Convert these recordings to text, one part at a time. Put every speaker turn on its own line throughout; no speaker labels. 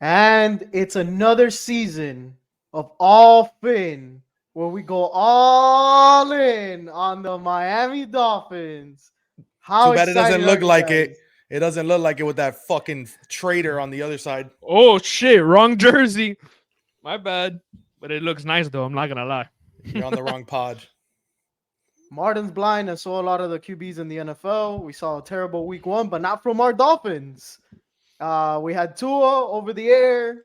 And it's another season of all fin where we go all in on the Miami Dolphins. How
Too bad it doesn't
excited are
look
you
like it.
guys?
It doesn't look like it with that fucking traitor on the other side.
Oh shit, wrong jersey. My bad. But it looks nice though. I'm not gonna lie.
You're on the wrong pod.
Martin's blind and saw a lot of the QBs in the NFL. We saw a terrible week one, but not from our Dolphins. We had Tua over the air,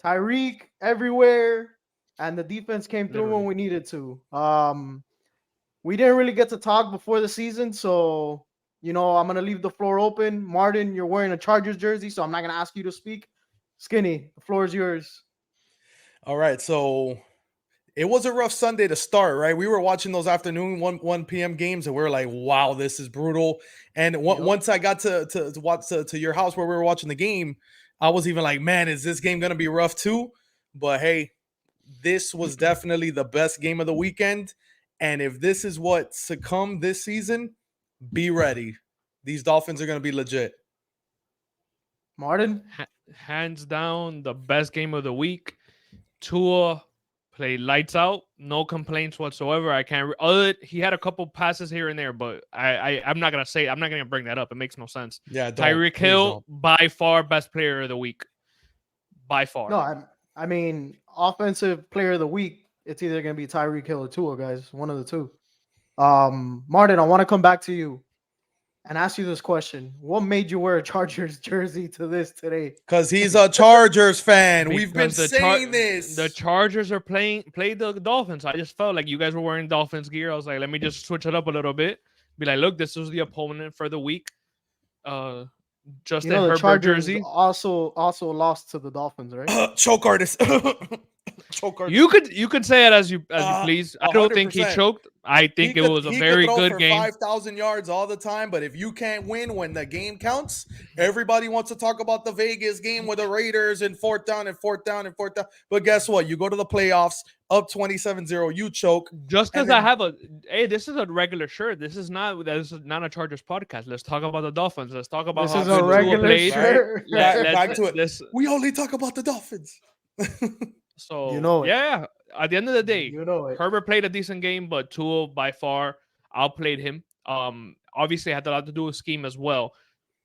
Tyreek everywhere, and the defense came through when
Literally.
we needed to. We didn't really get to talk before the season, so I'm gonna leave the floor open. Martin, you're wearing a Chargers jersey, so I'm not gonna ask you to speak. Skinny, the floor is yours.
All right, so it was a rough Sunday to start, right? We were watching those afternoon 1 p.m. games, and we were like, "Wow, this is brutal." And
Yep.
once I got to watch to your house where we were watching the game, I was even like, "Man, is this game gonna be rough too?" But hey, this was definitely the best game of the weekend. And if this is what succumbed this season, be ready. These Dolphins are gonna be legit.
Martin.
Hands down, the best game of the week. Tua played lights out, no complaints whatsoever. I can't. He had a couple passes here and there, but I'm not gonna say. I'm not gonna bring that up. It makes no sense.
Yeah, don't.
Tyreek
Please
Hill
don't.
by far best player of the week, by
No,
far.
I mean offensive player of the week. It's either gonna be Tyreek Hill or Tua, guys. One of the two. Martin, I want to come back to you and ask you this question: what made you wear a Chargers jersey to this today?
Because he's a Chargers fan. We've been
Because
saying
the
this.
Chargers are played the Dolphins. I just felt like you guys were wearing Dolphins gear. I was like, let me just switch it up a little bit. Be like, look, this was the opponent for the week. Uh, Justin
The
Herbert
Chargers
jersey.
also lost to the Dolphins, right?
Choke artist. Choke
You
artist.
could say it as you please. I don't think he
100%.
choked. I
He
think it
could
was a
he could
very
throw
good
for
game.
5,000 yards all the time, but if you can't win when the game counts, everybody wants to talk about the Vegas game with the Raiders and fourth down and fourth down and fourth down. But guess what? You go to the playoffs up 27-0, you choke,
Just
and
because I
then
have this is a regular shirt. This is not a Chargers podcast. Let's talk about the Dolphins. Let's talk about
This
how
is a
good Tua
absolutely
regular
played.
right.
shirt.
Let's
Back to it.
this.
We only talk about the Dolphins.
You
So
know it.
yeah, at the end of the day,
You know it.
Herbert played a decent game, but Tua by far outplayed him. Obviously had a lot to do with scheme as well.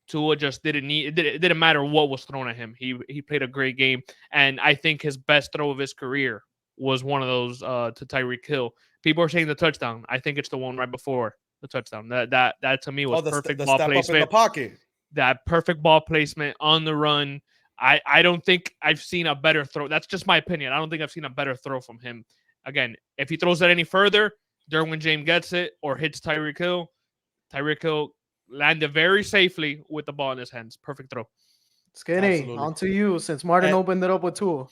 Tua just didn't need it didn't matter what was thrown at him. He played a great game, and I think his best throw of his career was one of those to Tyreek Hill. People are saying the touchdown. I think it's the one right before the touchdown. That to me was
Oh,
perfect
the
ball
step up in the
placement.
pocket.
That perfect ball placement on the run. I don't think I've seen a better throw. That's just my opinion. I don't think I've seen a better throw from him. Again, if he throws it any further, Derwin James gets it or hits Tyreek Hill. Tyreek Hill landed very safely with the ball in his hands. Perfect throw.
Skinny,
Absolutely.
on to you since Martin
And
opened it up with Tua.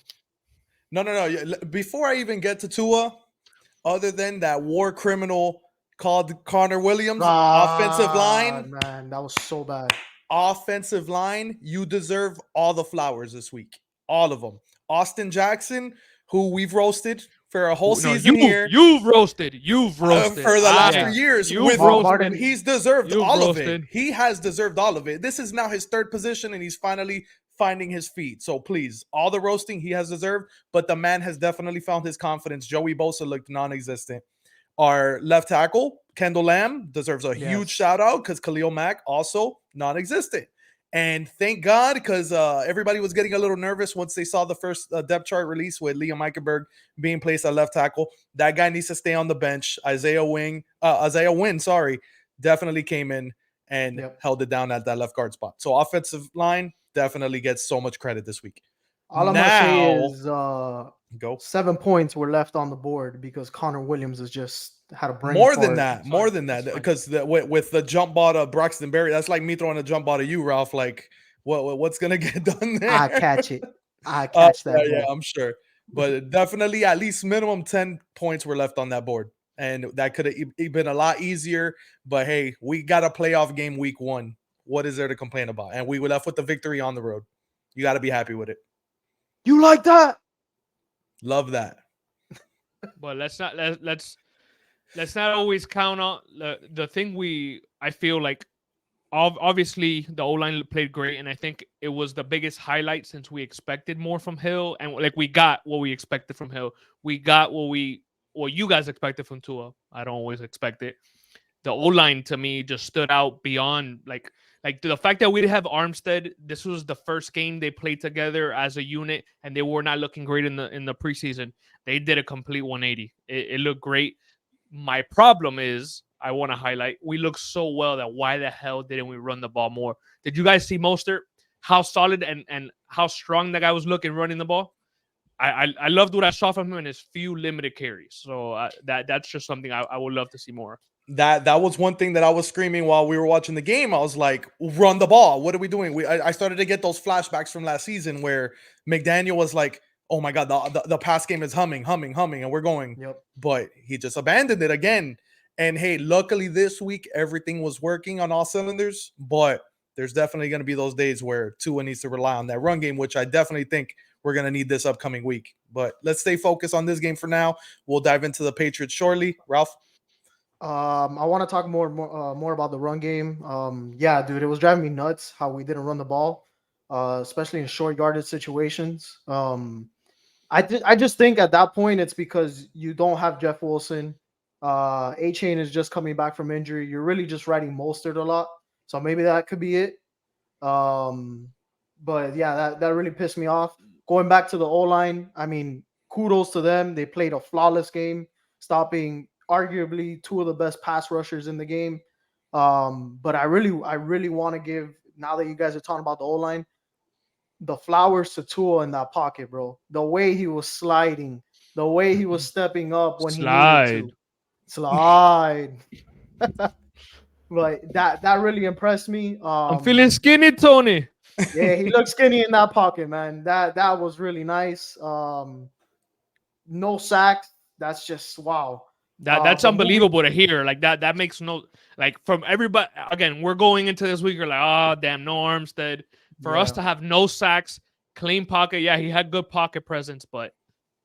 no. Before I even get to Tua, other than that war criminal called Connor Williams,
God, man, that was so bad.
offensive line, you deserve all the flowers this week. All of them. Austin Jackson, who we've roasted for a whole
No,
season here,
you've roasted. You've roasted.
for the last
Yeah,
3 years
you've
with
roasted.
Martin,
he's deserved
You've
all of it.
roasted.
He has deserved all of it. This is now his third position and he's finally finding his feet. So please, all the roasting he has deserved, but the man has definitely found his confidence. Joey Bosa looked non-existent. Our left tackle, Kendall Lamb, deserves a huge
yes.
shout out because Khalil Mack also non-existent. And thank God, because everybody was getting a little nervous once they saw the first depth chart release with Liam Eichenberg being placed at left tackle. That guy needs to stay on the bench. Isaiah Wynn, sorry, definitely came in and
Yep.
held it down at that left guard spot. So offensive line definitely gets so much credit this week.
All I'm gonna say
Now,
is
go.
7 points were left on the board because Connor Williams has just had a brain
More than
fart.
that,
It's
more
fine.
than
It's
that,
fine.
because with the jump ball of Braxton Berry, that's like me throwing a jump ball to you, Ralph. Like, what's gonna get done
I
there?
catch it. I catch that
Yeah,
ball.
I'm sure. But definitely, at least minimum 10 points were left on that board, and that could have been a lot easier. But hey, we got a playoff game week 1. What is there to complain about? And we were left with the victory on the road. You got to be happy with it.
You like that?
Love that.
But let's not always count on the thing I feel like obviously the O line played great, and I think it was the biggest highlight since we expected more from Hill, and like we got what we expected from Hill. We got what you guys expected from Tua. I don't always expect it. The O line to me just stood out beyond like the fact that we didn't have Armstead. This was the first game they played together as a unit, and they were not looking great in the preseason. They did a complete 180. It looked great. My problem is I want to highlight we look so well that why the hell didn't we run the ball more? Did you guys see Mostert? How solid and how strong that guy was looking running the ball. I loved what I saw from him in his few limited carries. So that's just something I would love to see more.
That was one thing that I was screaming while we were watching the game. I was like, "Run the ball! What are we doing?" I started to get those flashbacks from last season where McDaniel was like, "Oh my god, the pass game is humming, and we're going,"
Yep.
but he just abandoned it again. And hey, luckily this week everything was working on all cylinders. But there's definitely going to be those days where Tua needs to rely on that run game, which I definitely think we're going to need this upcoming week. But let's stay focused on this game for now. We'll dive into the Patriots shortly. Ralph.
I want to talk more about the run game. Yeah, dude, it was driving me nuts how we didn't run the ball, especially in short yardage situations. I just think at that point it's because you don't have Jeff Wilson. A Chain is just coming back from injury. You're really just riding Mostert a lot, so maybe that could be it. Um, but yeah, that really pissed me off. Going back to the O line, I mean, kudos to them. They played a flawless game, stopping arguably two of the best pass rushers in the game. But I really want to give, now that you guys are talking about the O line, the flowers to Tua in that pocket, bro. The way he was sliding, the way he was stepping up when he needed
Slide.
to slide. But that really impressed me.
I'm feeling skinny, Tony.
Yeah, he looked skinny in that pocket, man. That was really nice. No sacks. That's just wow.
That's
But moving,
unbelievable to hear. Like that makes no like from everybody. Again, we're going into this week. You're like, oh damn, no Armstead. For us
yeah,
to have no sacks, clean pocket. Yeah, he had good pocket presence, but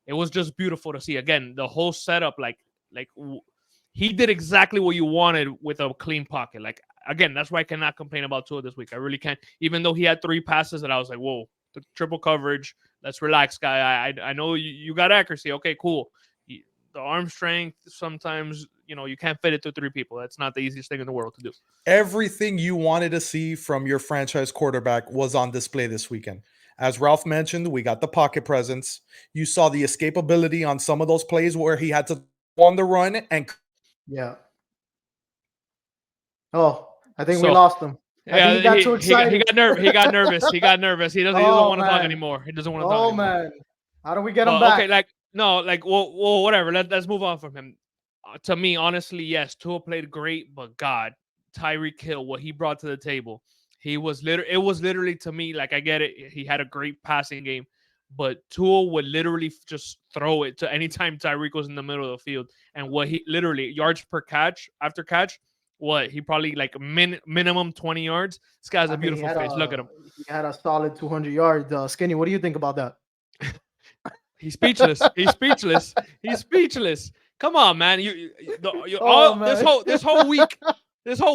it was just beautiful to see. Again, the whole setup, he did exactly what you wanted with a clean pocket. Like again, that's why I cannot complain about Tua this week. I really can't. Even though he had 3 passes that I was like, whoa, the triple coverage. Let's relax, guy. I know you got accuracy. Okay, cool. The arm strength sometimes you can't fit it to 3 people. That's not the easiest thing in the world to do.
Everything you wanted to see from your franchise quarterback was on display this weekend. As Ralph mentioned, we got the pocket presence. You saw the escapability on some of those plays where he had to on the run and
yeah. Oh, I think we
So
lost him. I think he
yeah,
got too
he
excited.
got nervous. He got nervous. He got nervous. He doesn't
Oh
want to talk
man.
anymore. He doesn't want to talk
Oh
anymore.
man. How do we get him
But okay,
back?
like no, like well whatever. Let's move on from him. To me, honestly, yes, Tua played great, but God, Tyreek Hill, what he brought to the table, it was literally to me like I get it. He had a great passing game, but Tua would literally just throw it to anytime Tyreek was in the middle of the field, and what he literally yards per catch after catch. What he probably like minimum 20 yards. This guy has
I
a
mean,
beautiful face. Look at him.
he had a solid 200 yards. Skinny, what do you think about that?
He's speechless. He's speechless. He's speechless. Come on, man. You
Oh
all
man.
this whole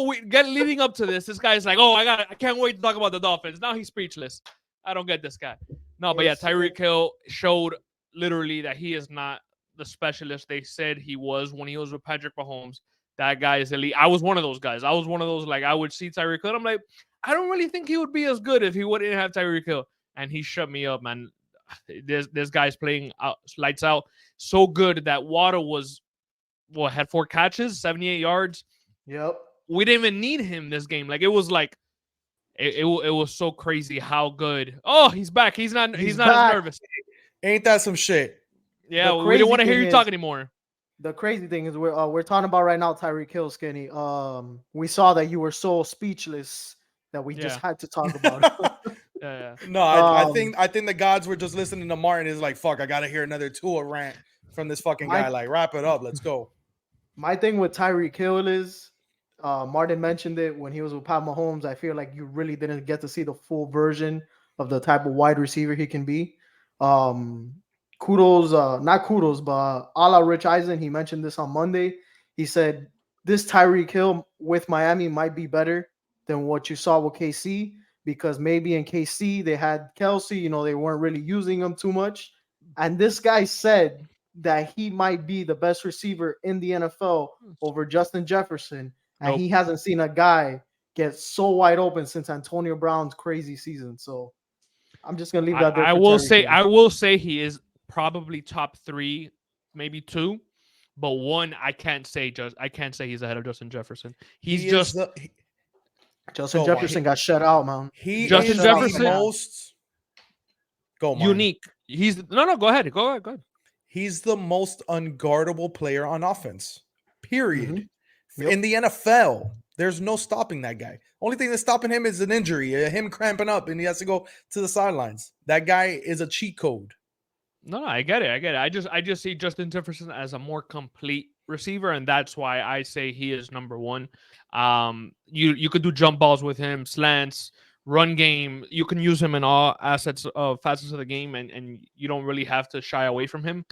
week, get leading up to this. This guy's like, oh, I can't wait to talk about the Dolphins. Now he's speechless. I don't get this guy. No, but yeah,
It's
Tyreek Hill showed literally that he is not the specialist they said he was when he was with Patrick Mahomes. That guy is elite. I was one of those guys. I was one of those like I would see Tyreek Hill. I'm like, I don't really think he would be as good if he wouldn't have Tyreek Hill. And he shut me up, man. This guy's playing out, lights out so good that Waddle was had 4 catches, 78 yards.
Yep.
We didn't even need him this game. Like it was like it was so crazy how good. Oh, he's back. He's not as
back.
nervous.
ain't that some shit?
Yeah,
The
we didn't
crazy
want to hear
thing
you
is,
talk anymore.
the crazy thing is we're talking about right now Tyreek Hill, Skinny. We saw that you were so speechless that we just
Yeah.
had to talk about it.
Yeah.
No,
Um,
I think the gods were just listening to Martin. Is like, fuck, I gotta hear another Tua rant from this fucking
my
guy. Like, wrap it up. Let's go.
my thing with Tyreek Hill is, Martin mentioned it when he was with Pat Mahomes. I feel like you really didn't get to see the full version of the type of wide receiver he can be. Um, Kudos, not kudos, but a la Rich Eisen, he mentioned this on Monday. He said this Tyreek Hill with Miami might be better than what you saw with KC, because maybe in KC they had Kelsey, they weren't really using him too much. And this guy said that he might be the best receiver in the NFL over Justin Jefferson. And
Nope.
he hasn't seen a guy get so wide open since Antonio Brown's crazy season. So I'm just gonna leave that there
I
for
will
Terry
say
King.
I will say he is probably top three, maybe two, but one I can't say he's ahead of Justin Jefferson. He's
He is
just
the
Justin
go on.
Jefferson got shut out, man.
He
He got
Justin
is
shut out
the
second
Jefferson
half.
most go mine.
unique. He's no. Go ahead. Go ahead. Go ahead.
He's the most unguardable player on offense. Period.
Mhm. Yep.
In the NFL, there's no stopping that guy. Only thing that's stopping him is an injury, him cramping up, and he has to go to the sidelines. That guy is a cheat code.
No, I get it. I get it. I just see Justin Jefferson as a more complete receiver, and that's why I say he is number one. You could do jump balls with him, slants, run game. You can use him in all facets of the game, and you don't really have to shy away from him.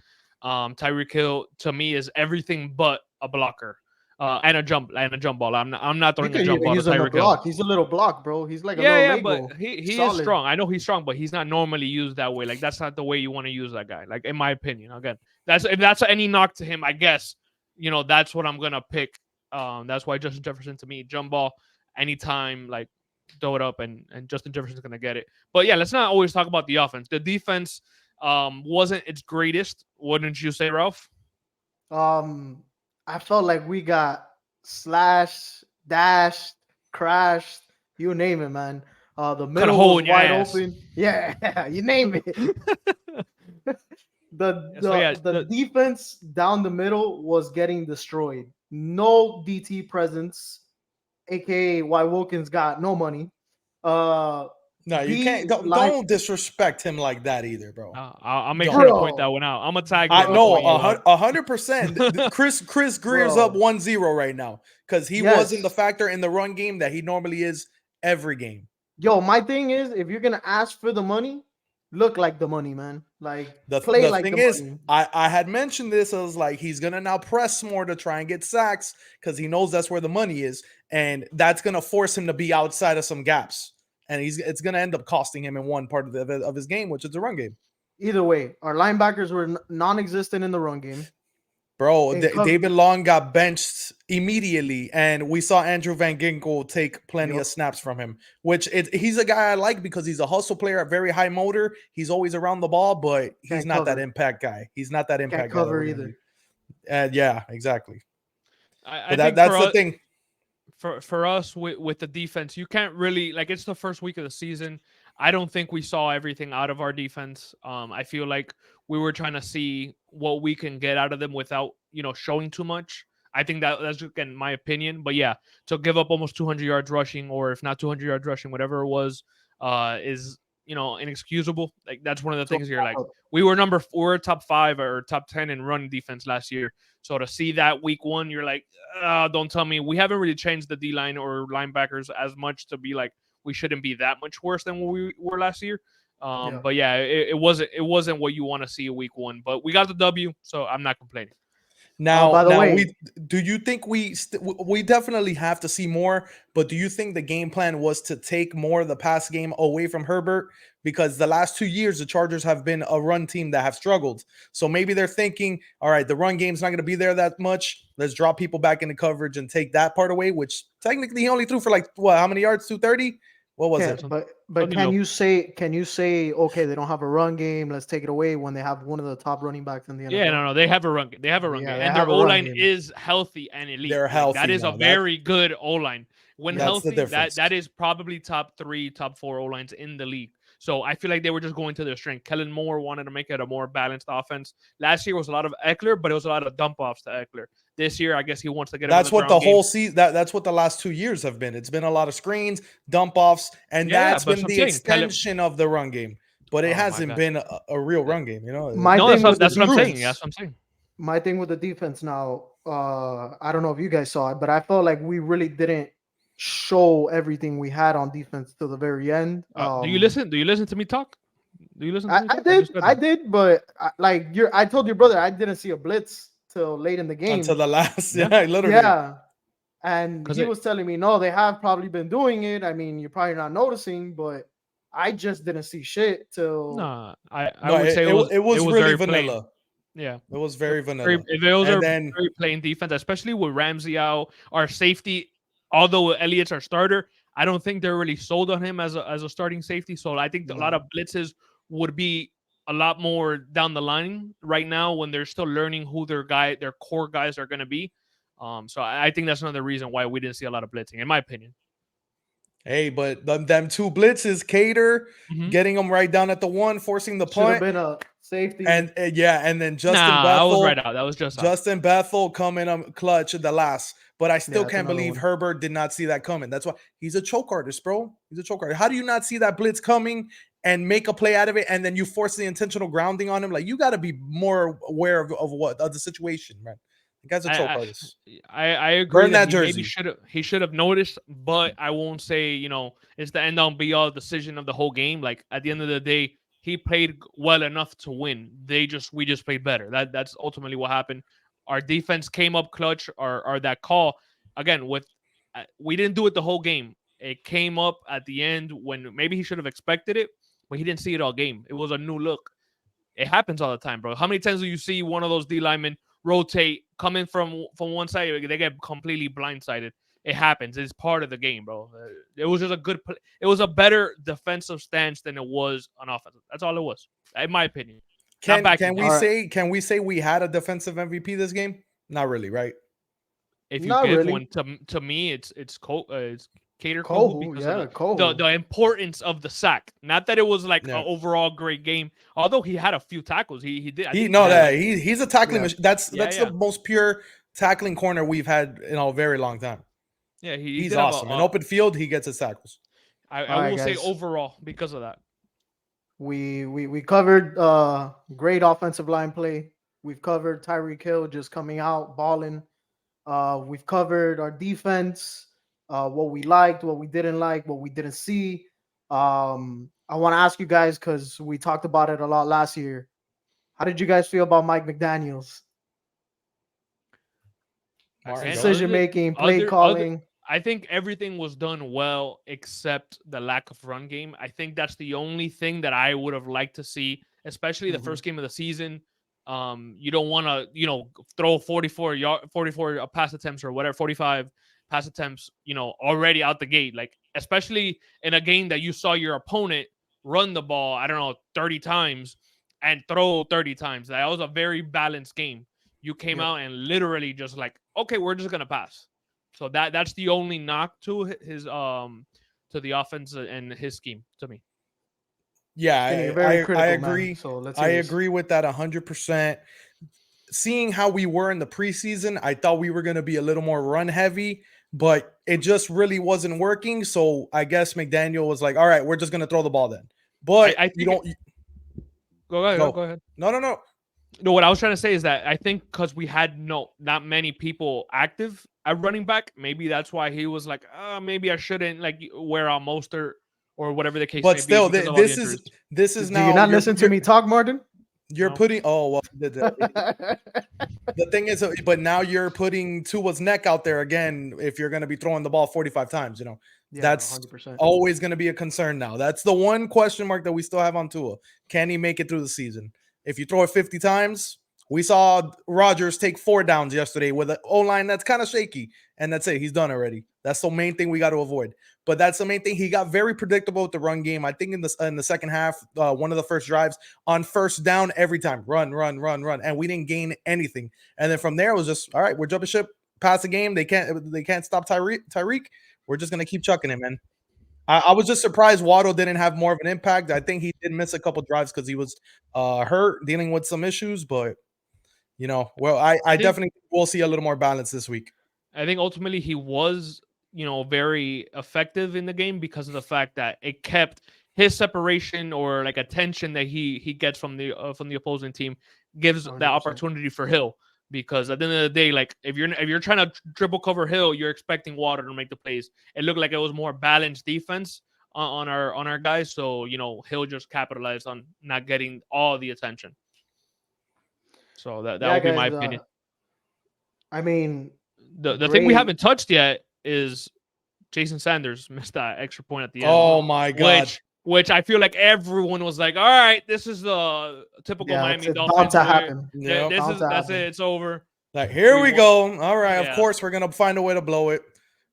Tyreek Hill to me is everything but a blocker. And a jump ball. I'm not
You
throwing a
can
jump ball to
use him to
Tyreek Hill.
block. He's a little block, bro. He's like a
Yeah,
little
yeah, but
Lego.
he is
Solid.
strong. I know he's strong, but he's not normally used that way. Like that's not the way you want to use that guy. Like in my opinion, again, that's if that's any knock to him, I guess that's what I'm gonna pick. That's why Justin Jefferson to me, jump ball anytime, like throw it up, and Justin Jefferson's gonna get it. But yeah, let's not always talk about the offense. The defense wasn't its greatest, wouldn't you say, Ralph?
I felt like we got slashed, dashed, crashed, you name it, man. The
Cut a
middle
hole
was
in your
wide
ass.
open. Yeah, you name it. the
So yeah,
the defense down the middle was getting destroyed. No DT presence, aka why Wilkins got no money. Uh
No, you can't.
B
Don't,
line,
don't disrespect him like that either, bro.
I'll make
Don't.
sure to point that
bro,
one out. I'm gonna tag
I
you. I'll
know
point you out.
100%. Chris Greer's up
bro.
1-0 right now because he wasn't the
Yes.
factor in the run game that he normally is every game.
Yo, my thing is, if you're gonna ask for the money, look like the money, man. Like
The
play
the
like
thing
the
is,
money.
I had mentioned this. I was like, he's gonna now press more to try and get sacks because he knows that's where the money is, and that's gonna force him to be outside of some gaps, and it's gonna end up costing him in one part of his game, which is the run game.
Either way, our linebackers were non-existent in the run game.
Bro,
In cover,
David Long got benched immediately, and we saw Andrew Van Ginkel take plenty
Yup.
of snaps from him. He's a guy I like because he's a hustle player, a very high motor. He's always around the ball, but he's
Can't
not that
cover.
impact guy. He's not that
Can't
impact guy. That
cover
we're gonna
either.
need. Yeah, exactly.
I
But
think
that's the thing.
for us with the defense, you can't really like it's the first week of the season. I don't think we saw everything out of our defense. I feel like we were trying to see what we can get out of them without showing too much. I think that's again my opinion, but yeah, to give up almost 200 yards rushing, or if not 200 yards rushing, whatever it was, is inexcusable. Like that's one of the
So
things here. Like we were top 5 or top 10 in run defense last year. So to see that week one, you're like, don't tell me we haven't really changed the D line or linebackers as much to be like we shouldn't be that much worse than what we were last year.
Yeah.
But yeah, it wasn't what you want to see week one. But we got the W, so I'm not complaining.
by the way,
Do you think we definitely have to see more? But do you think the game plan was to take more of the pass game away from Herbert? Because the last 2 years, the Chargers have been a run team that have struggled. So maybe they're thinking, all right, the run game's not going to be there that much. Let's drop people back into coverage and take that part away. Which technically he only threw for like what? How many yards? 230. What was it?
but
Something
can
low.
you say okay, they don't have a run game, let's take it away when they have one of the top running backs in the NFL?
Yeah, no, they have a run. They have a run
Yeah,
game,
they
and
have
their
a
O
run
line
game.
is healthy and elite.
They're
Like,
healthy
that is
now.
a very good O line. When
That's the
healthy,
difference.
that is probably top 3, top 4 O lines in the league. So I feel like they were just going to their strength. Kellen Moore wanted to make it a more balanced offense. Last year was a lot of Eckler, but it was a lot of dump offs to Eckler. This year, I guess he wants to get.
That's what the
ground game.
whole season. That's what the last 2 years have been. It's been a lot of screens, dump offs, and
Yeah,
that's
but
been
I'm
the
saying,
extension of the run game. But it
Oh my
hasn't
God.
been a real run game. You know,
My
No,
thing with the
that's what I'm saying.
defense-
That's what I'm saying.
My thing with the defense now, I don't know if you guys saw it, but I felt like we really didn't show everything we had on defense till the very end.
Do you listen? Do you listen to me talk? Do you listen to me
I
talk?
did,
just said
I
that.
did, but I told your brother I didn't see a blitz till late in the game.
until the last.
Yeah.
Yeah, literally.
Yeah, And
because
he was telling me, no, they have probably been doing it. I mean, you're probably not noticing, but I just didn't see shit till
no, I
No,
would say
it
it
was
was
really
very plain.
vanilla.
Yeah.
It was
It
very
very,
vanilla.
those
And
are
then
very plain defense, especially with Ramsey out. Our safety, although Elliott's our starter, I don't think they're really sold on him as a starting safety. So I think a lot of
no.
blitzes would be a lot more down the line right now when they're still learning who their core guys are going to be. So I think that's another reason why we didn't see a lot of blitzing, in my opinion.
hey, but them two blitzes, Cater
Hmm.
getting them right down at the one, forcing the
Should have
punt,
been a safety.
and yeah, and then
Nah, I was right out. That was just out.
Justin Bethel coming clutch at the last. But I
Yeah,
still
that's
can't
another
believe
one.
Herbert did not see that coming. That's why he's a choke artist, bro. He's a choke artist. How do you not see that blitz coming and make a play out of it, and then you force the intentional grounding on him? Like, you got to be more aware of the situation, man. The guy's a
I,
choke
I
artist.
I agree
Burn
that
that
he maybe
jersey.
should have noticed, but I won't say it's the end all be all decision of the whole game. Like at the end of the day, he played well enough to win. We just played better. That's ultimately what happened. Our defense came up clutch, or that call again with we didn't do it the whole game. It came up at the end when maybe he should have expected it, but he didn't see it all game. It was a new look. It happens all the time, bro. How many times do you see one of those D linemen rotate, coming from one side, they get completely blindsided? It happens. It's part of the game, bro. It was just a it was a better defensive stance than it was on offense. That's all it was, in my opinion. Not backing
All
him.
right.
Can we say we had a defensive MVP this game? Not really, right?
If you
Not
give
really.
one to me, it's Cater Kohu
Kohu,
because of
yeah, Kohu.
the importance of the sack. Not that it was like an
Yeah.
overall great game. Although he had a few tackles, he did. I
He
think he
no
had
Yeah,
that
like
he's a tackling
yeah.
machine. That's
yeah,
the
yeah,
most pure tackling corner we've had in a very long time.
yeah. He
He's
did have
awesome. In open field, he gets his tackles.
I
All right,
will say
guys.
overall because of that.
We covered great offensive line play. We've covered Tyreek Hill just coming out balling. We've covered our defense, what we liked, what we didn't like, what we didn't see. I want to ask you guys because we talked about it a lot last year. How did you guys feel about Mike McDaniel's
Martin
Again,
Gunn.
decision making, play
other
calling?
I think everything was done well except the lack of run game. I think that's the only thing that I would have liked to see, especially the
Mhm.
first game of the season. You don't want to, throw 44 pass attempts or whatever, 45 pass attempts, already out the gate. Like, especially in a game that you saw your opponent run the ball, I don't know, 30 times and throw 30 times. That was a very balanced game. You came
Yep.
out and literally just like, okay, we're just gonna pass. So that's the only knock to his to the offense and his scheme to me.
Yeah,
Kenny, you're very
I
critical, man.
agree.
So let's
I
hear this.
agree with that 100%. Seeing how we were in the preseason, I thought we were going to be a little more run heavy, but it just really wasn't working. So I guess McDaniel was like, "All right, we're just going to throw the ball then." But
I
you
think
don't
go ahead,
go.
go ahead.
No, no, no.
No, what I was trying to say is that I think because we had not many people active at running back, maybe that's why he was like, maybe I shouldn't like wear out Mostert or whatever the case
But
may be
still,
because of all the injuries.
this is
Do you
now
not listen to me talk, Martin?
you're
No,
putting. Oh well, the thing is, but now you're putting Tua's neck out there again. If you're going to be throwing the ball 45 times,
Yeah,
that's
100%.
always going to be a concern now. That's the one question mark that we still have on Tua. Can he make it through the season? If you throw it 50 times, we saw Rodgers take 4 downs yesterday with an O line that's kind of shaky, and that's it. He's done already. That's the main thing we got to avoid. But that's the main thing. He got very predictable with the run game. I think in the second half, one of the first drives on first down every time, run, run, run, run, and we didn't gain anything. And then from there, it was just all right. We're jumping ship past the game. They can't stop Tyreek. We're just gonna keep chucking him, man. I was just surprised Waddle didn't have more of an impact. I think he did miss a couple drives because he was hurt, dealing with some issues. But well,
I
I
think
definitely will see a little more balance this week.
I think ultimately he was, very effective in the game because of the fact that it kept his separation or like attention that he gets from the opposing team gives that
100%.
opportunity for Hill. Because at the end of the day, like if you're trying to triple cover Hill, you're expecting Water to make the plays. It looked like it was more balanced defense on our guys. So Hill just capitalized on not getting all the attention. So that
Yeah,
would be my
guys.
opinion.
I mean,
the thing we
Great.
haven't touched yet is Jason Sanders missed that extra point at the end.
Oh my God.
Which I feel like everyone was like, all right, this is the typical
Yeah,
Miami
it's bound
Dolphins
to
where
happen.
Yep.
this
Bound
is
to
that's it,
happen.
it's over.
Like, here we
won.
go. All right. Of
Yeah.
course, we're going to find a way to blow it.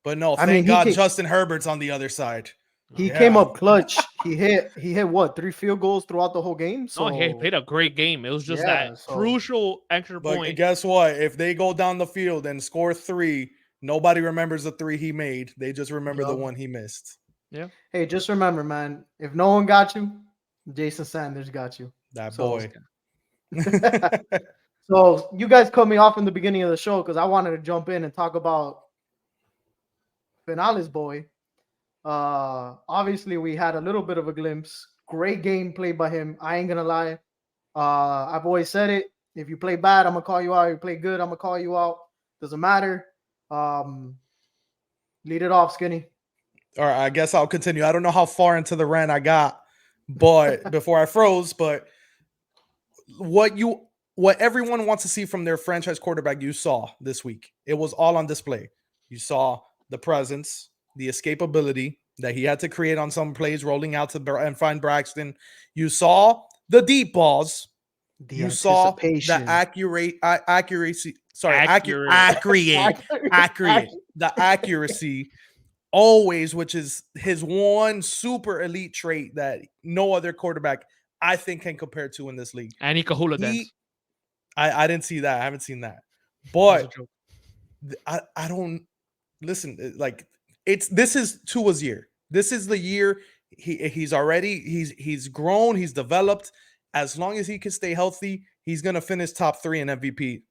But no,
I mean,
thank God Justin Herbert's on the other side.
he came
Yeah.
up clutch. He hit what, 3 field goals throughout the whole game.
No, he
So
played a great game. It was just
yeah,
that
so
crucial extra
But
point.
guess what? If they go down the field and score 3, nobody remembers the 3 he made. They just remember the
Yup.
one he missed.
Yeah.
Hey, just remember, man, if no one got you, Jason Sanders got you.
That
So
boy.
so you guys cut me off in the beginning of the show because I wanted to jump in and talk about Finale's boy. Obviously we had a little bit of a glimpse. Great game played by him. I ain't gonna lie. I've always said it. If you play bad, I'm gonna call you out. If you play good, I'm gonna call you out. Doesn't matter. Lead it off, Skinny.
All right, I guess I'll continue. I don't know how far into the rant I got, but before I froze, but what everyone wants to see from their franchise quarterback, you saw this week. It was all on display. You saw the presence, the escapability that he had to create on some plays, rolling out to and find Braxton. You saw the deep balls.
The
You saw the
anticipation.
accuracy. Sorry,
Accurate.
accurate. The accuracy always, which is his one super elite trait that no other quarterback I think can compare to in this league.
And he could hula dance.
I didn't see that. I haven't seen that.
That was a
But
joke.
I don't listen. Like this is Tua's year. This is the year he's grown. He's developed. As long as he can stay healthy, he's gonna finish top 3 in MVP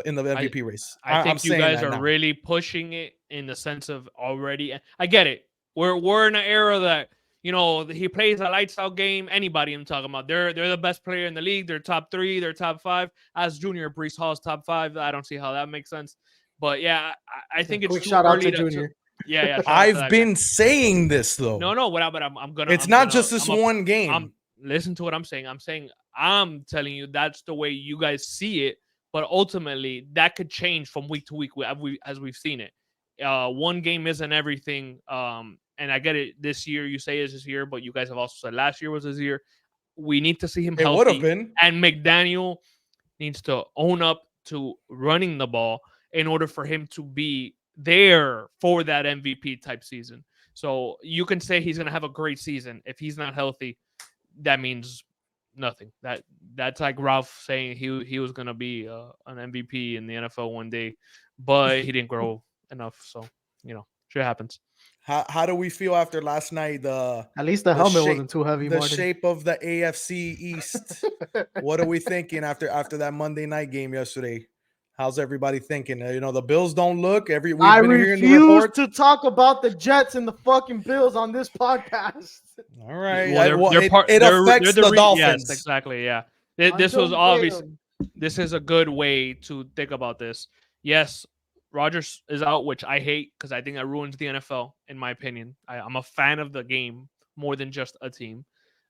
in the MVP race.
I
I'm
think you
saying
guys
that
are
now.
really pushing it in the sense of already. I get it. We're in an era that he plays a lights out game. Anybody I'm talking about, they're the best player in the league. They're top 3. They're top 5. As Junior, Brees Hall's top 5. I don't see how that makes sense. But yeah, I think it's
Quick
too
shout out
early
to Junior.
yeah. Shout out to
I've
that
been
guy.
saying this though.
No. But I'm gonna.
It's
I'm
not
gonna-
just this
I'm a-
one game.
Listen to what I'm saying. I'm telling you that's the way you guys see it, but ultimately that could change from week to week as we've seen it. One game isn't everything. And I get it. This year you say is his year, but you guys have also said last year was his year. We need to see him
It would have
healthy,
been.
and McDaniel needs to own up to running the ball in order for him to be there for that MVP type season. So you can say he's going to have a great season. If he's not healthy, that means nothing. That's like Ralph saying he was gonna be an MVP in the NFL one day, but he didn't grow enough. So shit happens.
How do we feel after last night?
At least the helmet wasn't too heavy,
The
Martin.
shape of the AFC East. What are we thinking after that Monday night game yesterday? How's everybody thinking? The Bills don't look. We've
I
been hearing the
refuse
reports.
to talk about the Jets and the fucking Bills on this podcast.
All right.
Well,
It affects the Dolphins.
Yes, exactly. Yeah. This
Until
was
we play
obvious.
them.
This is a good way to think about this. Yes, Rodgers is out, which I hate because I think that ruins the NFL, in my opinion. I'm a fan of the game more than just a team.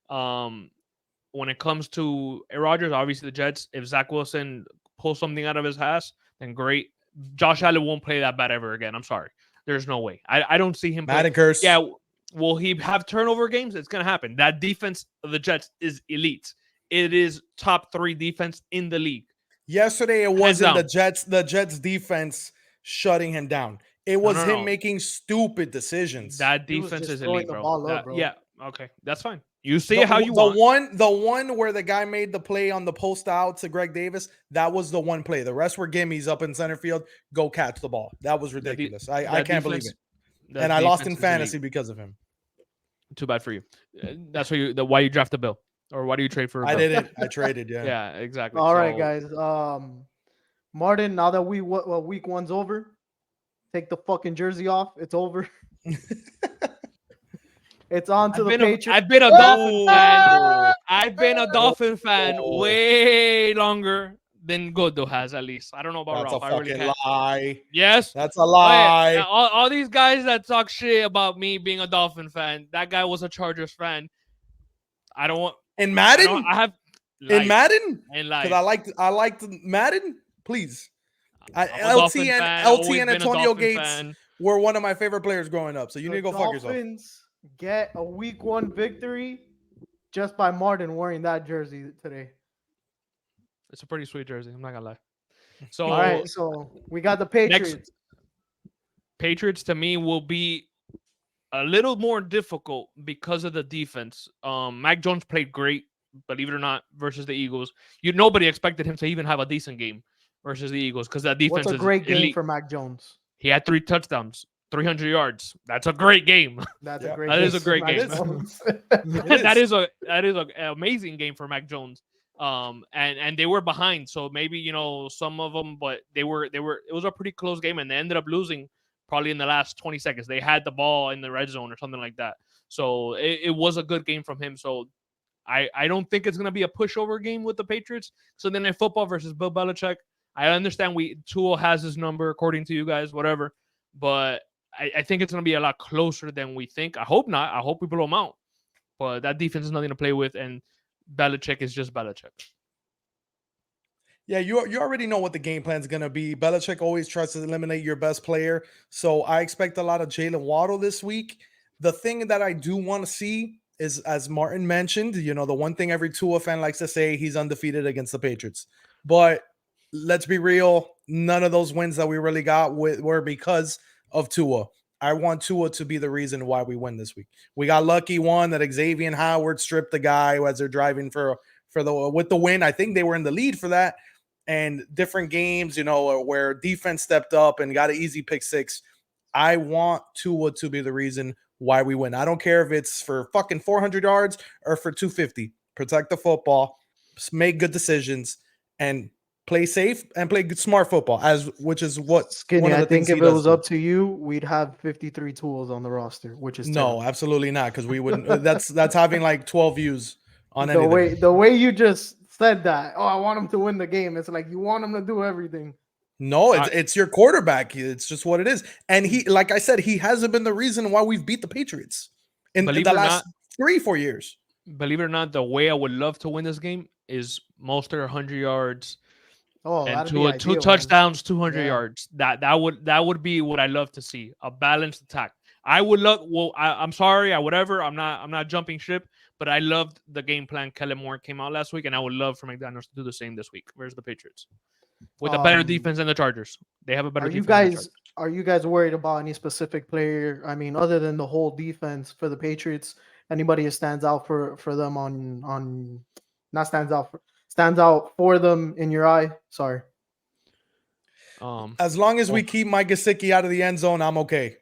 When it comes to Rodgers, obviously the Jets, if Zach Wilson pulls something out of his ass, then great. Josh Allen won't play that bad ever again. I'm sorry. There's no way. I don't see him play.
Madden curse.
Yeah. Will he have turnover games? It's going to happen. That defense of the Jets is elite. It is top 3 defense in the league.
Yesterday, it wasn't
down.
the Jets defense shutting him down. It was him making stupid decisions.
That
He was
defense
just
is
throwing
elite,
the
bro.
ball up, bro.
Yeah. Okay. That's fine. You see it how you want.
The one where the guy made the play on the post out to Greg Davis, that was the one play. The rest were gimmies up in center field. Go catch the ball. That was ridiculous. I can't believe it. And I lost in fantasy because of him.
Too bad for you. That's why you draft a Bill, or why do you trade for a Bill?
I didn't. I traded. Yeah.
Yeah, exactly.
All right, guys. Martin, now that week 1's over, take the fucking jersey off. It's over. It's on to the Patriots.
I've been a Dolphin fan. I've been a Dolphin fan way longer than Godo has, at least. I don't know about
That's
Ralph.
a
I really
fucking
can't.
lie.
Yes.
That's a lie.
Yeah, all these guys that talk shit about me being a Dolphin fan, that guy was a Chargers fan. I don't want.
In Madden?
I have.
In Madden?
And
Because
life.
I liked Madden. Please.
I'm a Dolphin fan.
LT
Always
and
been a
Antonio
Dolphin
Gates
fan.
were one of my favorite players growing up. So you need
The
to go fuck yourself.
Dolphins get a week 1 victory just by Martin wearing that jersey today.
It's a pretty sweet jersey. I'm not gonna lie.
All
So
right, so we got the
next
Patriots.
Patriots to me will be a little more difficult because of the defense. Mac Jones played great, believe it or not, versus the Eagles. Nobody expected him to even have a decent game versus the Eagles because that
What's
defense
a
is
great game
elite.
for Mac Jones?
He had 3 touchdowns, 300 yards. That's a great game.
That's a
Yeah,
great
That
game
is a
for
great
Mac
game.
Jones.
it
that
is.
is an amazing game for Mac Jones. And they were behind, so maybe some of them, but they were. It was a pretty close game, and they ended up losing probably in the last 20 seconds. They had the ball in the red zone or something like that. So it was a good game from him. So I don't think it's gonna be a pushover game with the Patriots. So then in football versus Bill Belichick, I understand Tua has his number according to you guys, whatever, but I think it's gonna be a lot closer than we think. I hope not. I hope we blow them out. But that defense is nothing to play with, and Belichick is just Belichick.
Yeah, you already know what the game plan is going to be. Belichick always tries to eliminate your best player. So I expect a lot of Jalen Waddle this week. The thing that I do want to see is, as Martin mentioned, the one thing every Tua fan likes to say, he's undefeated against the Patriots. But let's be real, none of those wins that we really got were because of Tua. I want Tua to be the reason why we win this week. We got lucky one that Xavier Howard stripped the guy as they're driving with the win. I think they were in the lead for that. And different games, where defense stepped up and got an easy pick six. I want Tua to be the reason why we win. I don't care if it's for fucking 400 yards or for 250. Protect the football, make good decisions, and play safe and play good, smart football, which is what
Skinny,
one of
I
the things
think
he
if it
does
was
do.
up to you, we'd have 53 tools on the roster, which is
No,
terrible.
absolutely not, because we wouldn't. That's having like 12 views on
The
anything.
way you just said that, oh, I want him to win the game. It's like you want him to do everything.
No,
I,
it's your quarterback. It's just what it is. And he, like I said, he hasn't been the reason why we've beat the Patriots in
believe
the
it or
last
not,
3-4 years.
the way I would love to win this game is Mostert 100 yards
Oh,
and
that'd be
two
ideal, man.
touchdowns, 200
Yeah.
yards. That would be what I love to see, a balanced attack. I would love. Well, I'm sorry, whatever. I'm not jumping ship, but I loved the game plan Kellen Moore came out last week, and I would love for McDaniel to do the same this week. Where's the Patriots with a better
Um,
defense than the Chargers? They have a better
are you
defense than the
guys
Chargers.
are you guys worried about any specific player? I mean, other than the whole defense for the Patriots, anybody that stands out for them on not stands out for them in your eye? Sorry.
As long as we
Oh,
keep Mike Gesicki out of the end zone, I'm okay.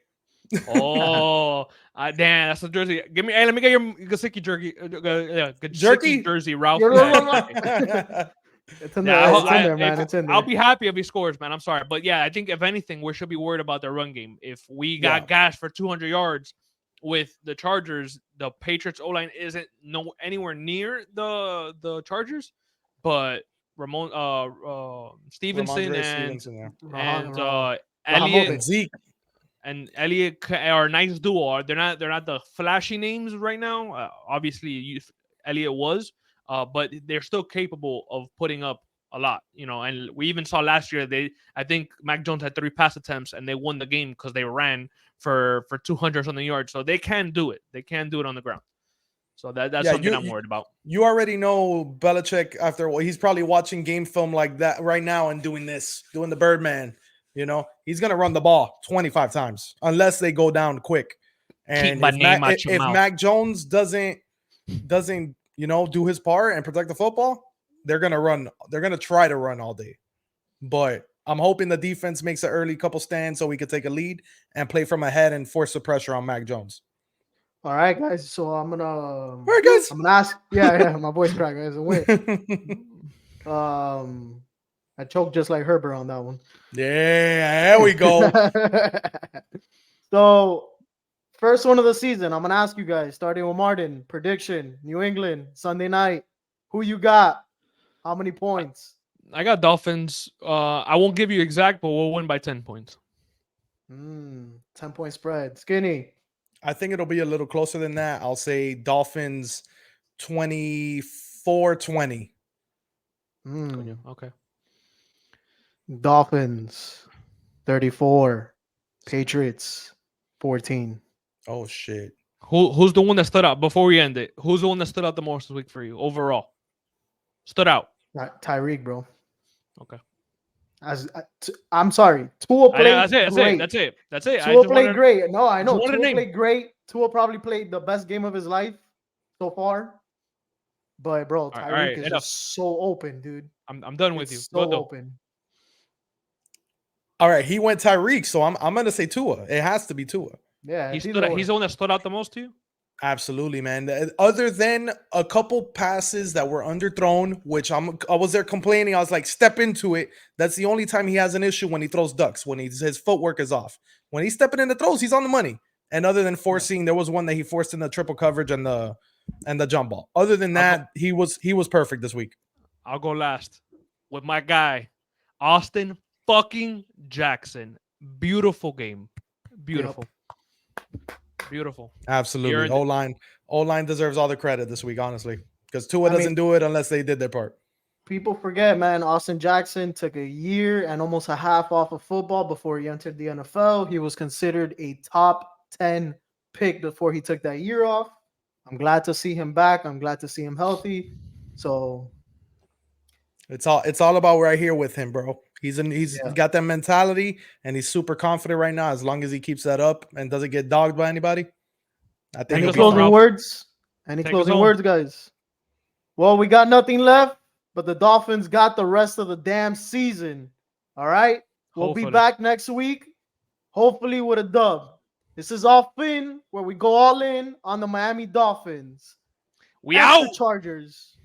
oh, damn, that's a jersey. Give me. Hey, let me get your Gasicki jersey. Yeah, Gasicki
Jerky?
jersey, Ralph.
You're-
Yeah,
It's in
yeah,
there. It's in there, man.
if,
It's in
I'll
there.
be happy if he scores, man. I'm sorry, but yeah, I think if anything, we should be worried about their run game. If we got
Yeah.
gashed for 200 yards with the Chargers, the Patriots O line isn't anywhere near the Chargers, but Stevenson
Ramondre Stevenson, yeah.
and
Rahamovic.
Elliott
And Zeke.
and Elliott are a nice duo. They're not the flashy names right now. Obviously, Elliott was, but they're still capable of putting up a lot. And we even saw last year. I think Mac Jones had 3 pass attempts, and they won the game because they ran for 200 something yards. So they can do it. They can do it on the ground. So that's
Yeah,
something I'm worried about.
You already know Belichick after he's probably watching game film like that right now and doing the Birdman. He's gonna run the ball 25 times unless they go down quick.
Keep
And
my name out your
if
mouth.
Mac Jones doesn't do his part and protect the football, they're gonna run. They're gonna try to run all day. But I'm hoping the defense makes an early couple stands so we could take a lead and play from ahead and force the pressure on Mac Jones.
All right, guys. So
All right, guys.
I'm gonna ask. Yeah, my voice cracked. Guys, win. I choked just like Herbert on that one.
Yeah, there we go.
So, first one of the season. I'm gonna ask you guys, starting with Martin. Prediction: New England Sunday night. Who you got? How many points?
I got Dolphins. I won't give you exact, but we'll win by 10 points.
10-point spread. Skinny.
I think it'll be a little closer than that. I'll say Dolphins 24-20.
Okay.
Dolphins 34, Patriots 14.
Oh shit.
Who's the one that stood out before we end it? Who's the one that stood out the most this week for you overall? Stood out.
Tyreek, bro.
Okay.
I'm sorry. Tua
I know,
played
that's it. That's
great.
it. That's it. That's it. I
Tua
just
played
wanted.
great. No, I
just
know.
wanted a
Tua
name.
played great. Tua probably played the best game of his life so far. But bro,
All
Tyreek
right.
is
Enough.
just so open, dude.
I'm done with you.
It's
Good
so
though.
open.
All right, he went Tyreek, so I'm gonna say Tua. It has to be Tua.
Yeah,
He
it's
stood
either
out. He's
or.
the one that stood out the most to you.
Absolutely, man. Other than a couple passes that were underthrown, which I was there complaining. I was like, step into it. That's the only time he has an issue when he throws ducks, when his footwork is off. When he's stepping into throws, he's on the money. And other than forcing, there was one that he forced in the triple coverage and the jump ball. Other than that, he was perfect this week.
I'll go last with my guy, Austin fucking Jackson. Beautiful game. Beautiful. Beautiful. He
Absolutely.
earned it.
O-line deserves all the credit this week, honestly. Because Tua
I
doesn't
mean,
do it unless they did their part.
people forget, man. Austin Jackson took a year and almost a half off of football before he entered the NFL. He was considered a top 10 pick before he took that year off. I'm glad to see him back. I'm glad to see him healthy. So
It's all about right here with him, bro. He's
yeah.
got that mentality and he's super confident right now. As long as he keeps that up and doesn't get dogged by anybody, I think
Take
Any
he'll
us
be
home,
fine.
closing
Ralph.
words? Any
Take us
closing
home.
words, guys? Well, we got nothing left, but the Dolphins got the rest of the damn season. All right. We'll be
Hopefully.
back next week, hopefully with a dub. This is Off Fin, where we go all in on the Miami Dolphins.
We
F
out.
the Chargers.